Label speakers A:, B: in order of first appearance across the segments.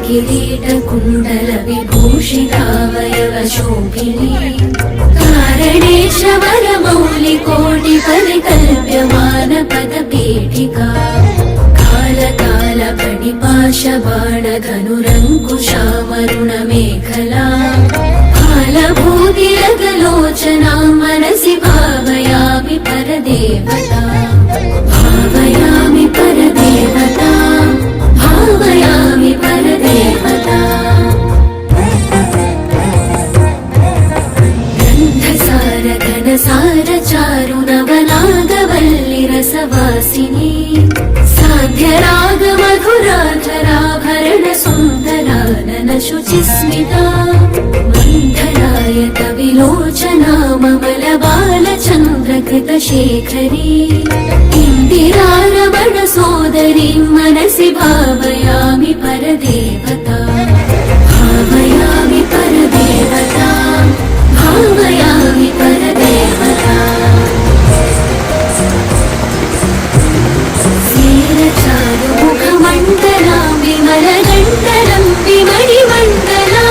A: किरीटकुण्डलविभूषितावयवशोभिनी कारणेशवरमौलिकोटिपरिकल्प्यमानपदपीठिका कालकालकणिपाशबाणधनुरङ्कुशामरुणमेखला कालभूतिरगलोचनां मनसि भावयामि परदेवता भावयामि परदेवता भावयामि परदेवता गन्धसार घनसार चारु नवनागवल्लिरसवासिनी साध्यराग मधुराधराभरण सुन्दरानन शुचिस्मिता मण्डलायत विलोचना ममल बालचन्द्रकृतशेखरी इन्दिरारमण सोदरीं मनसि भावयामि परदेवता भावयामि परदेवता भावयामि परदेवता चारुमुखमण्डलां विमलगण्डलं विमणिमण्डला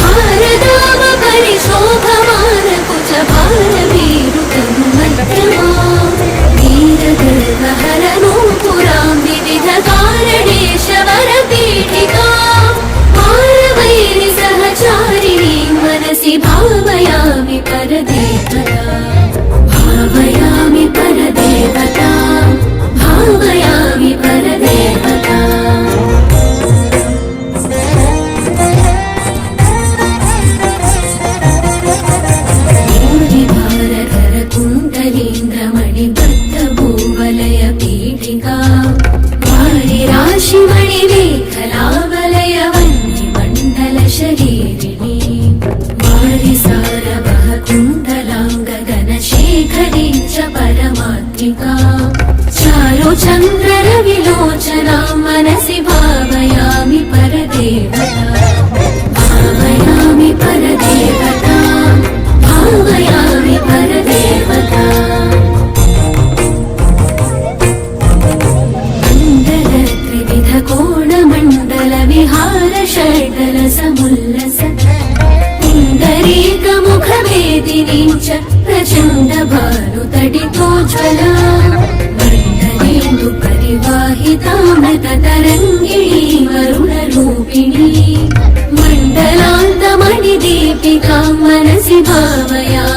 A: हारदाम परिशोभमानकुचभारवीरुतनुमध्यमा वीरगर्वहरनूपुरां विविधकारणेशवरपीठिका पारवैरिसहचारिणीं मनसि भावयामि परदेवता भावयामि परदेवता भावयामि परदेवता भूरिभारधरकुण्डलीन्द्रमणिबद्धभूवलयपीठिका वारिराशिमणिमेखलावलयवह्निमण्डलशरीरिणी वारिसारवः कुण्डलाङ्गगनशेखरी च परमात्मिका चारुचन्द्ररविलोचनां मनसि भावयामि परदेवता भावयामि परदेवता भावयामि परदेवता मण्डलत्रिविधकोणमण्डलविहारषड्डलसमुल्लस पुण्डरीकमुखवेदिनीं च प्रचण्डभानुतडितोज्ज्वला परिवाहितामृततरङ्गिणी वरुणरूपिणी मण्डलान्तमणिदीपिकां मनसि भावयामि